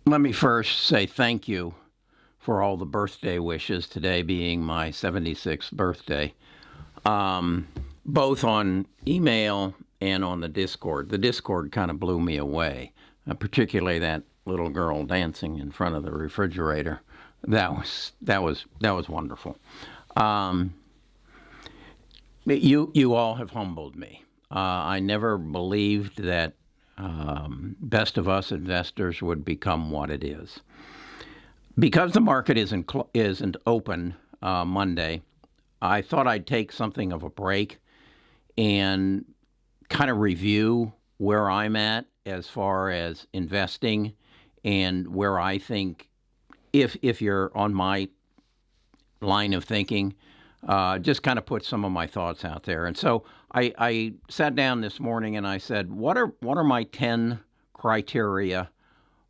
Let me first say thank you for all the birthday wishes, today being my 76th birthday, both on email and on the Discord. The Discord kind of blew me away, particularly that little girl dancing in front of the refrigerator. That was wonderful. Um, you all have humbled me. I never believed that Best of Us investors would become what it is. Because the market isn't open Monday, I thought I'd take something of a break and kind of review where I'm at as far as investing and where I think, if you're on my line of thinking, just kind of put some of my thoughts out there. And so I sat down this morning and I said, what are my 10 criteria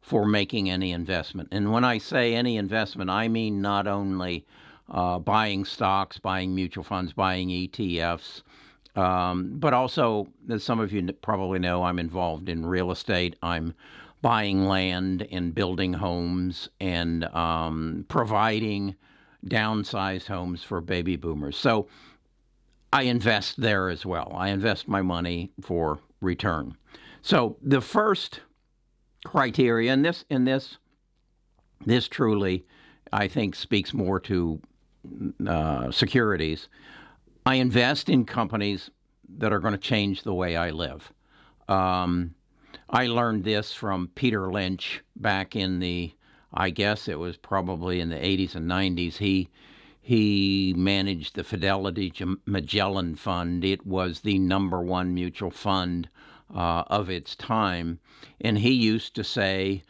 for making any investment? And when I say any investment, I mean not only buying stocks, buying mutual funds, buying ETFs, but also, as some of you probably know, I'm involved in real estate. I'm buying land and building homes and providing downsized homes for baby boomers. So I invest there as well. I invest my money for return. So the first criteria, and this truly, I think, speaks more to securities. I invest in companies that are going to change the way I live. I learned this from Peter Lynch back in I guess it was probably in the 80s and 90s. He managed the Fidelity Magellan Fund. It was the number one mutual fund of its time. And he used to say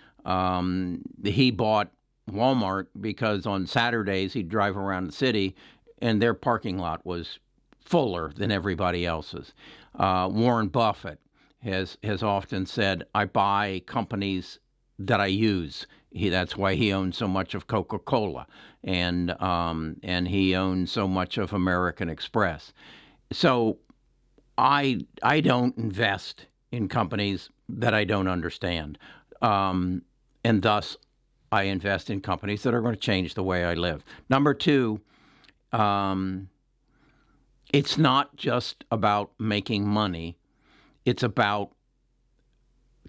he bought Walmart because on Saturdays he'd drive around the city and their parking lot was fuller than everybody else's. Warren Buffett has often said, I buy companies that I use. That's why he owns so much of Coca-Cola, and he owns so much of American Express. So I don't invest in companies that I don't understand, and thus I invest in companies that are going to change the way I live. Number two, it's not just about making money. It's about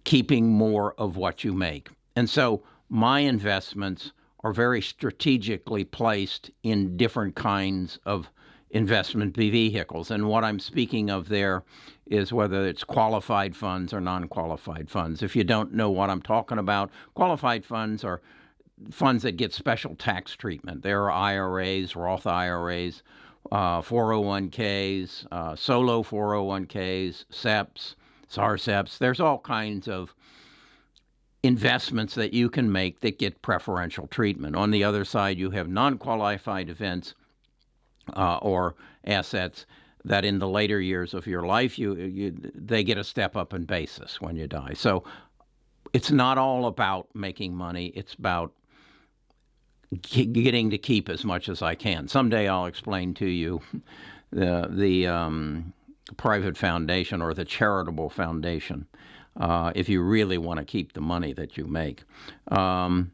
keeping more of what you make. And so my investments are very strategically placed in different kinds of investment vehicles. And what I'm speaking of there is whether it's qualified funds or non-qualified funds. If you don't know what I'm talking about, qualified funds are funds that get special tax treatment. There are IRAs, Roth IRAs, 401ks, solo 401ks, SEPs, SARSEPs. There's all kinds of investments that you can make that get preferential treatment. On the other side, you have non-qualified events or assets that in the later years of your life, they get a step up in basis when you die. So it's not all about making money. It's about getting to keep as much as I can. Someday I'll explain to you the private foundation or the charitable foundation if you really want to keep the money that you make. Then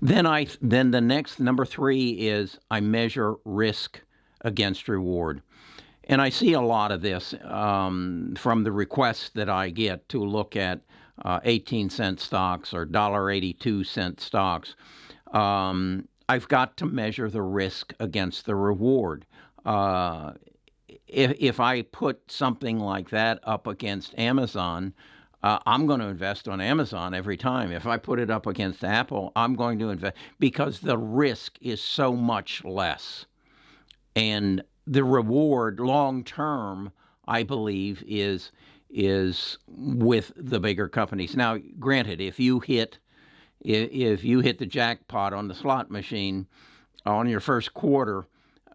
the next, number three, is I measure risk against reward. And I see a lot of this from the requests that I get to look at 18-cent stocks or $1.82 stocks. I've got to measure the risk against the reward. If I put something like that up against Amazon, I'm going to invest on Amazon every time. If I put it up against Apple, I'm going to invest because the risk is so much less. And the reward long term, I believe, is with the bigger companies. Now, granted, if you hit the jackpot on the slot machine on your first quarter,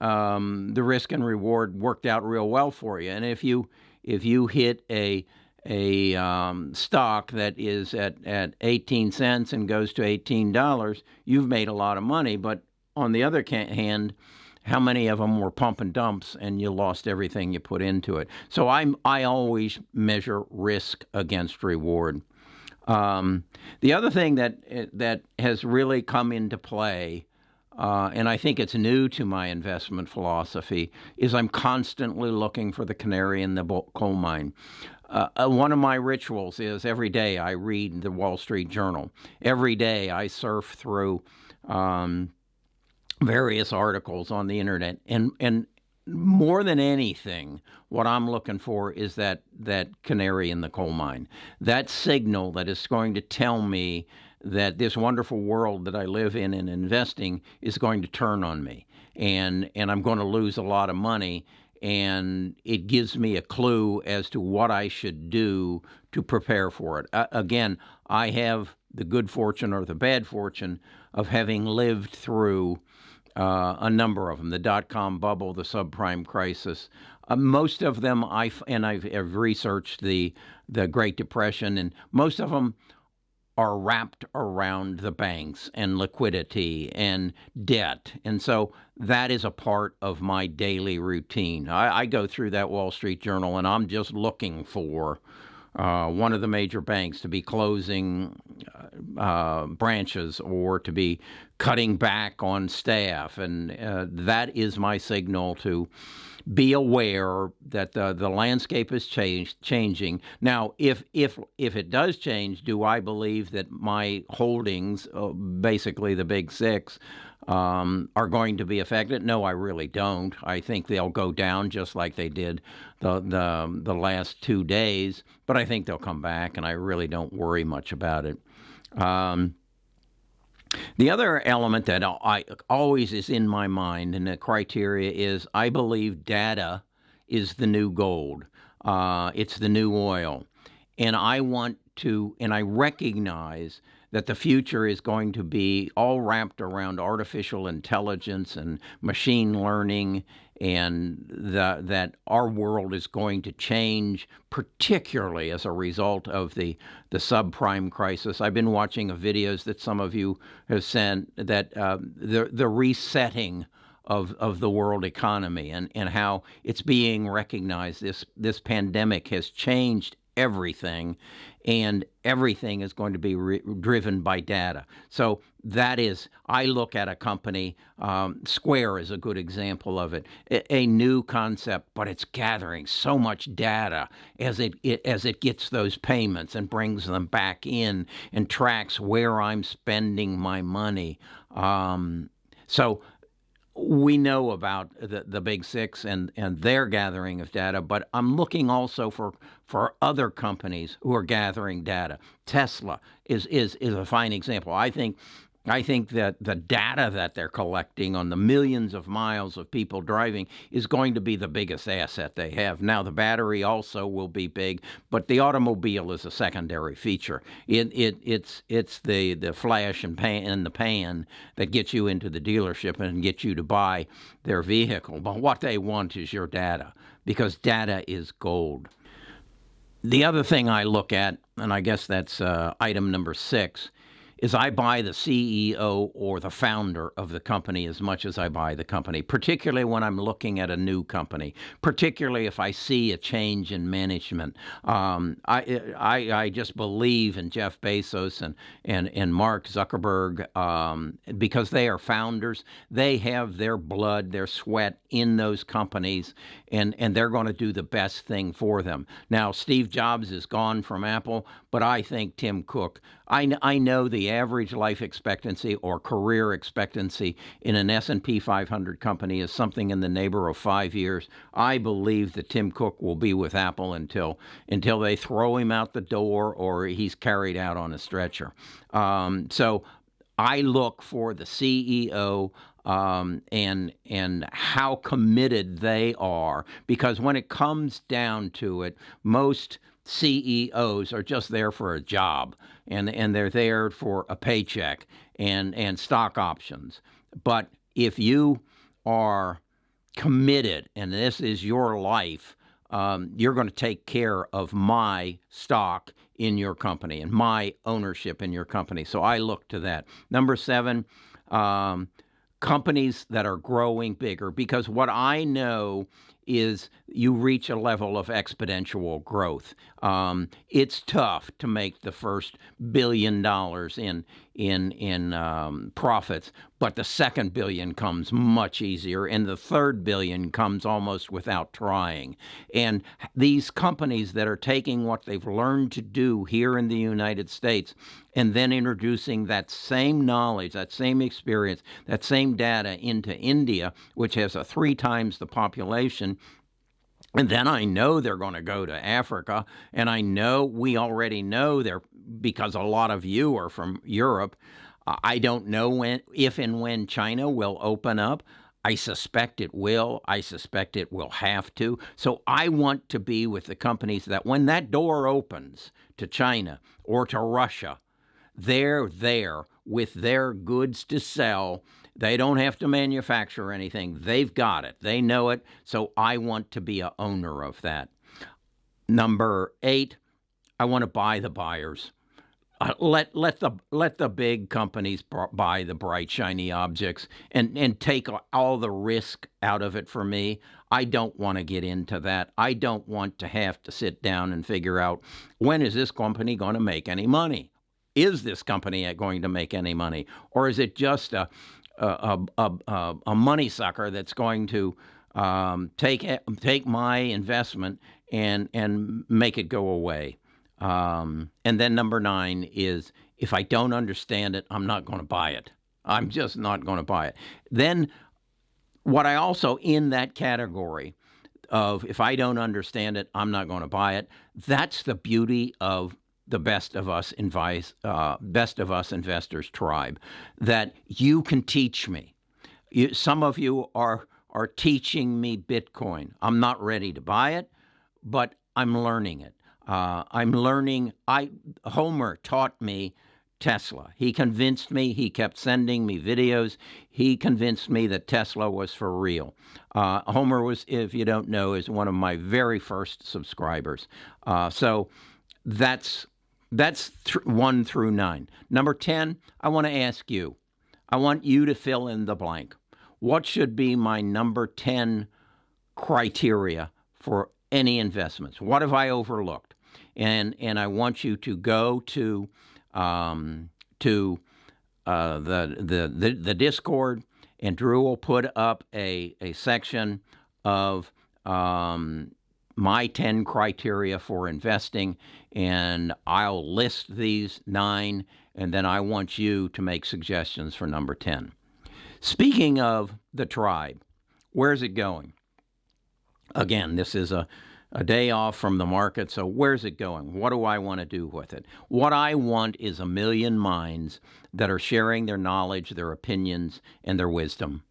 the risk and reward worked out real well for you. And if you hit a stock that is at 18 cents and goes to $18, you've made a lot of money. But on the other hand, how many of them were pump and dumps and you lost everything you put into it? So I always measure risk against reward. The other thing that has really come into play, and I think it's new to my investment philosophy, is I'm constantly looking for the canary in the coal mine. One of my rituals is every day I read the Wall Street Journal. Every day I surf through various articles on the internet, and more than anything, what I'm looking for is that canary in the coal mine, that signal that is going to tell me that this wonderful world that I live in and investing is going to turn on me, and I'm going to lose a lot of money, and it gives me a clue as to what I should do to prepare for it. Again, I have the good fortune or the bad fortune of having lived through a number of them: the dot-com bubble, the subprime crisis. Most of them, I've researched the Great Depression, and most of them are wrapped around the banks and liquidity and debt. And so that is a part of my daily routine. I go through that Wall Street Journal, and I'm just looking for one of the major banks to be closing branches or to be cutting back on staff, and that is my signal to be aware that the landscape is changing. Now, if it does change, do I believe that my holdings, basically the big six, are going to be affected? No, I really don't. I think they'll go down just like they did the last 2 days, but I think they'll come back, and I really don't worry much about it. The other element that I always is in my mind, and the criteria is, I believe data is the new gold. It's the new oil. And I recognize that the future is going to be all wrapped around artificial intelligence and machine learning, and that our world is going to change, particularly as a result of the subprime crisis. I've been watching videos that some of you have sent, that the resetting of the world economy, and how it's being recognized. This pandemic has changed everything, and everything is going to be driven by data. So that is, I look at a company, Square is a good example of it, a new concept, but it's gathering so much data as it gets those payments and brings them back in and tracks where I'm spending my money. So we know about the big six and their gathering of data, but I'm looking also for other companies who are gathering data. Tesla is a fine example. I think that the data that they're collecting on the millions of miles of people driving is going to be the biggest asset they have. Now, the battery also will be big, but the automobile is a secondary feature. It's the flash and the pan that gets you into the dealership and gets you to buy their vehicle. But what they want is your data, because data is gold. The other thing I look at, and I guess that's item number 6, is I buy the CEO or the founder of the company as much as I buy the company, particularly when I'm looking at a new company, particularly if I see a change in management. I just believe in Jeff Bezos and Mark Zuckerberg, because they are founders. They have their blood, their sweat in those companies, and they're going to do the best thing for them. Now, Steve Jobs is gone from Apple, but I think Tim Cook, I know the average life expectancy or career expectancy in an S&P 500 company is something in the neighborhood of 5 years. I believe that Tim Cook will be with Apple until they throw him out the door or he's carried out on a stretcher. So I look for the CEO and how committed they are, because when it comes down to it, most CEOs are just there for a job, and they're there for a paycheck and stock options. But if you are committed and this is your life, you're going to take care of my stock in your company and my ownership in your company. So I look to that. Number 7, companies that are growing bigger, because what I know is you reach a level of exponential growth. It's tough to make the first $1 billion in profits, but the second billion comes much easier, and the third billion comes almost without trying. And these companies that are taking what they've learned to do here in the United States and then introducing that same knowledge, that same experience, that same data into India, which has 3 times the population. And then I know they're going to go to Africa, and I know we already know they're, because a lot of you are from Europe. I don't know if and when China will open up. I suspect it will. I suspect it will have to. So I want to be with the companies that when that door opens to China or to Russia, they're there with their goods to sell. They don't have to manufacture anything. They've got it. They know it. So I want to be an owner of that. Number 8, I want to buy the buyers. Let the big companies buy the bright, shiny objects and take all the risk out of it for me. I don't want to get into that. I don't want to have to sit down and figure out, when is this company going to make any money? Is this company going to make any money? Or is it just a money sucker that's going to take my investment and make it go away? And then number 9 is, if I don't understand it, I'm not going to buy it. I'm just not going to buy it. Then what I also, in that category of, if I don't understand it, I'm not going to buy it, that's the beauty of the Best of Us Investors tribe, that you can teach me. Some of you are teaching me Bitcoin. I'm not ready to buy it, but I'm learning it. I'm learning. Homer taught me Tesla. He convinced me. He kept sending me videos. He convinced me that Tesla was for real. Homer was, if you don't know, is one of my very first subscribers. So that's 1 through 9. Number 10, I want to ask you. I want you to fill in the blank. What should be my number 10 criteria for any investments? What have I overlooked? And I want you to go to the Discord, and Drew will put up a section of my 10 criteria for investing, and I'll list these 9, and then I want you to make suggestions for number 10. Speaking of the tribe, where's it going? Again, this is a day off from the market, so where's it going? What do I want to do with it? What I want is a million minds that are sharing their knowledge, their opinions, and their wisdom.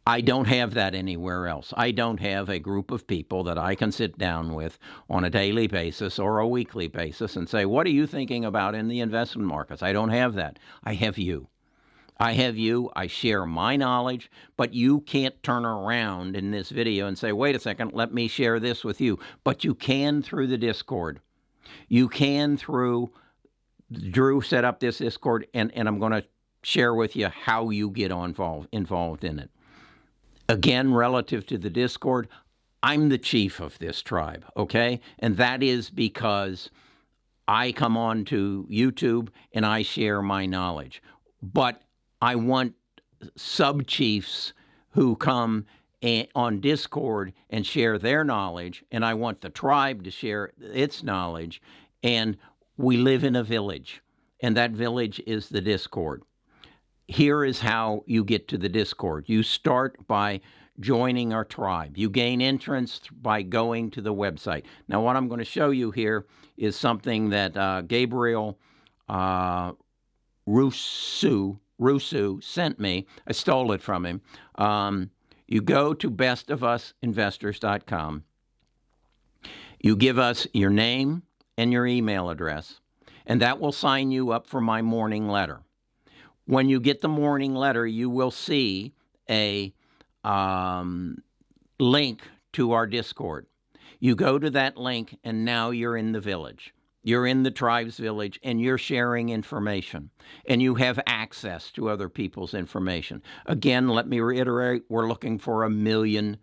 I don't have that anywhere else. I don't have a group of people that I can sit down with on a daily basis or a weekly basis and say, what are you thinking about in the investment markets? I don't have that. I have you. I have you. I share my knowledge, but you can't turn around in this video and say, wait a second, let me share this with you. But you can through the Discord. You can through, Drew set up this Discord, and I'm going to share with you how you get involved in it. Again, relative to the Discord, I'm the chief of this tribe, okay? And that is because I come on to YouTube and I share my knowledge. But I want sub-chiefs who come on Discord and share their knowledge, and I want the tribe to share its knowledge, and we live in a village, and that village is the Discord. Here is how you get to the Discord. You start by joining our tribe. You gain entrance by going to the website. Now, what I'm going to show you here is something that Gabriel Rousseau sent me. I stole it from him. You go to bestofusinvestors.com. You give us your name and your email address, and that will sign you up for my morning letter. When you get the morning letter, you will see a link to our Discord. You go to that link, and now you're in the village. You're in the tribe's village, and you're sharing information, and you have access to other people's information. Again, let me reiterate, we're looking for 1 million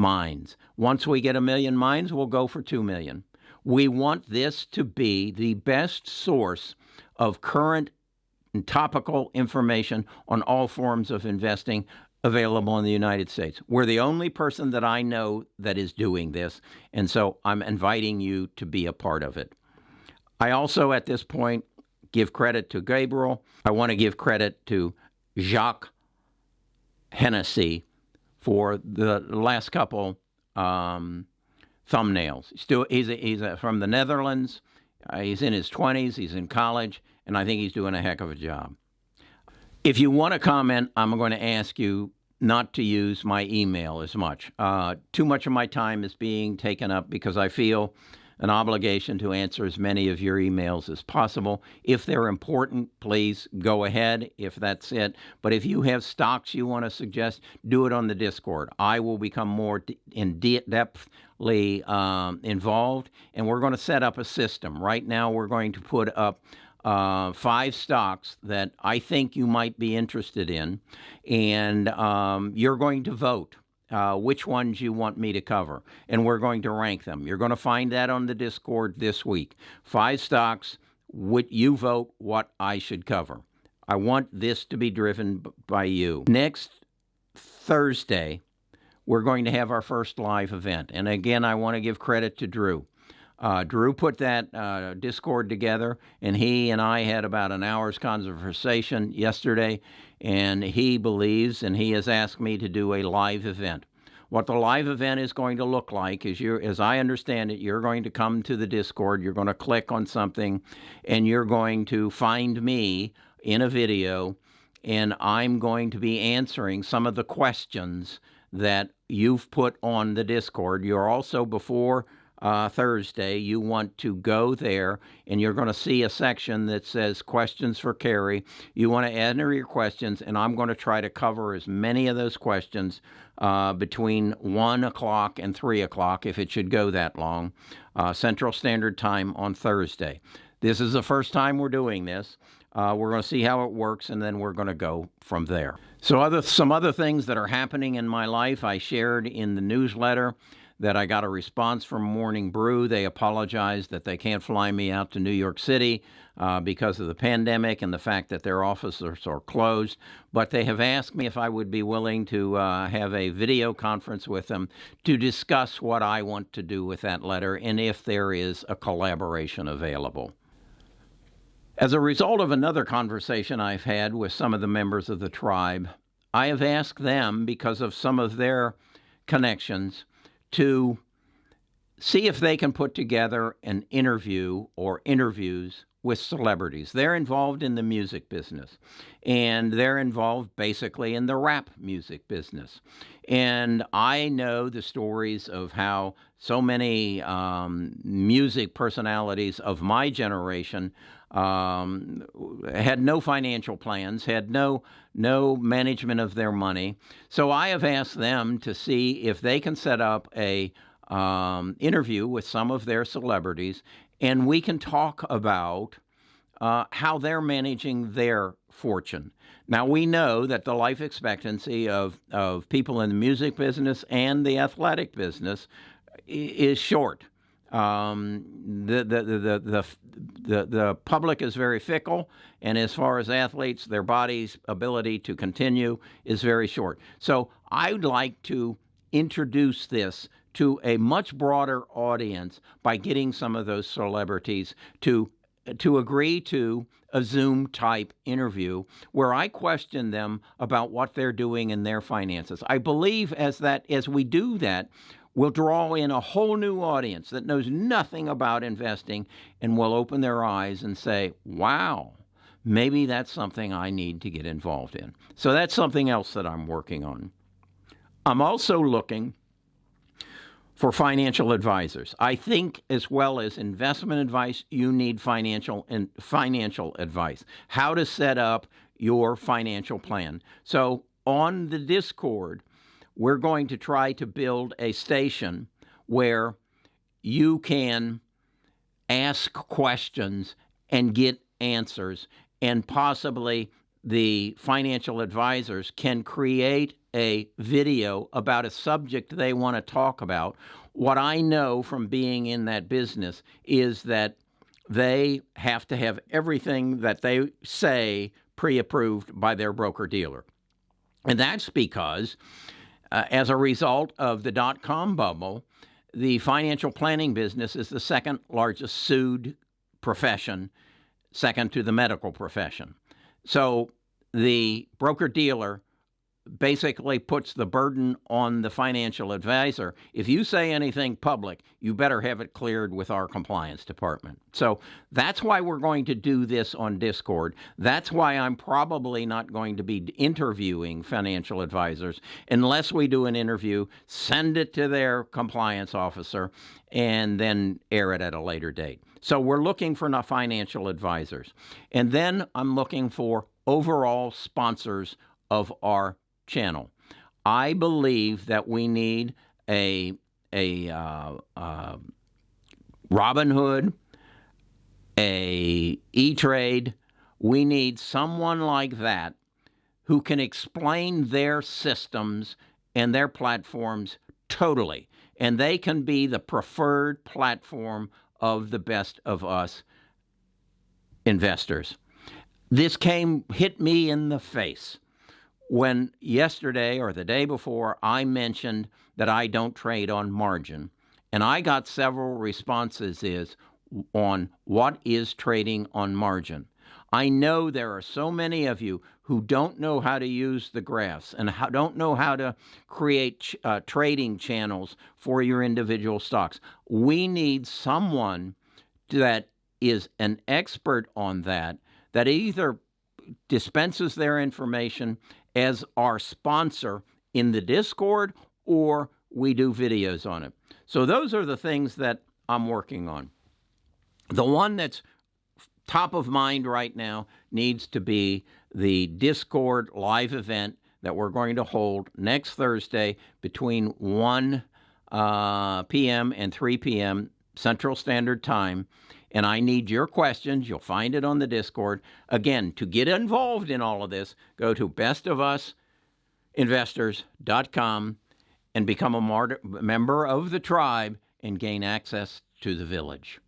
minds. Once we get 1 million minds, we'll go for 2 million. We want this to be the best source of current and topical information on all forms of investing available in the United States. We're the only person that I know that is doing this, and so I'm inviting you to be a part of it. I also, at this point, give credit to Gabriel. I want to give credit to Jacques Hennessy for the last couple thumbnails. He's from the Netherlands. He's in his 20s. He's in college, and I think he's doing a heck of a job. If you want to comment, I'm going to ask you not to use my email as much. Too much of my time is being taken up because I feel an obligation to answer as many of your emails as possible. If they're important, please go ahead if that's it. But if you have stocks you want to suggest, do it on the Discord. I will become more in-depthly involved, and we're going to set up a system. Right now, we're going to put up 5 stocks that I think you might be interested in, and you're going to vote which ones you want me to cover, and we're going to rank them. You're going to find that on the Discord this week. 5 stocks, you vote what I should cover. I want this to be driven by you. Next Thursday, we're going to have our first live event, and again, I want to give credit to Drew. Drew put that Discord together, and he and I had about an hour's conversation yesterday, and he believes, and he has asked me to do a live event. What the live event is going to look like is, as I understand it, you're going to come to the Discord, you're going to click on something, and you're going to find me in a video, and I'm going to be answering some of the questions that you've put on the Discord. You're also, before Thursday, you want to go there, and you're going to see a section that says questions for Carrie. You want to enter your questions, and I'm going to try to cover as many of those questions between 1 o'clock and 3 o'clock, if it should go that long, Central Standard Time on Thursday. This is the first time we're doing this. We're going to see how it works, and then we're going to go from there. So some other things that are happening in my life, I shared in the newsletter that I got a response from Morning Brew. They apologized that they can't fly me out to New York City because of the pandemic and the fact that their offices are closed. But they have asked me if I would be willing to have a video conference with them to discuss what I want to do with that letter and if there is a collaboration available. As a result of another conversation I've had with some of the members of the tribe, I have asked them, because of some of their connections, to see if they can put together an interview or interviews with celebrities. They're involved in the music business, and they're involved basically in the rap music business. And I know the stories of how so many music personalities of my generation had no financial plans, had no management of their money. So I have asked them to see if they can set up a interview with some of their celebrities, and we can talk about how they're managing their fortune. Now, we know that the life expectancy of people in the music business and the athletic business is short. The public is very fickle, and as far as athletes, their body's ability to continue is very short. So I would like to introduce this to a much broader audience by getting some of those celebrities to agree to a Zoom-type interview where I question them about what they're doing in their finances. I believe as we do that, we'll draw in a whole new audience that knows nothing about investing and will open their eyes and say, wow, maybe that's something I need to get involved in. So that's something else that I'm working on. I'm also looking for financial advisors. I think, as well as investment advice, you need financial advice, how to set up your financial plan. So on the Discord, we're going to try to build a station where you can ask questions and get answers, and possibly the financial advisors can create a video about a subject they want to talk about, what I know from being in that business is that they have to have everything that they say pre-approved by their broker-dealer. And that's because, as a result of the dot-com bubble, the financial planning business is the second largest sued profession, second to the medical profession. So the broker-dealer basically puts the burden on the financial advisor. If you say anything public, you better have it cleared with our compliance department. So that's why we're going to do this on Discord. That's why I'm probably not going to be interviewing financial advisors unless we do an interview, send it to their compliance officer, and then air it at a later date. So we're looking for financial advisors. And then I'm looking for overall sponsors of our channel. I believe that we need a Robinhood, a E-Trade. We need someone like that who can explain their systems and their platforms totally. And they can be the preferred platform of the best of us investors. This hit me in the face when yesterday or the day before I mentioned that I don't trade on margin. And I got several responses on what is trading on margin. I know there are so many of you who don't know how to use the graphs and don't know how to create trading channels for your individual stocks. We need someone that is an expert on that either dispenses their information as our sponsor in the Discord, or we do videos on it. So those are the things that I'm working on. The one that's top of mind right now needs to be the Discord live event that we're going to hold next Thursday between 1 p.m. and 3 p.m. Central Standard Time. And I need your questions. You'll find it on the Discord. Again, to get involved in all of this, go to bestofusinvestors.com and become a member of the tribe and gain access to the village.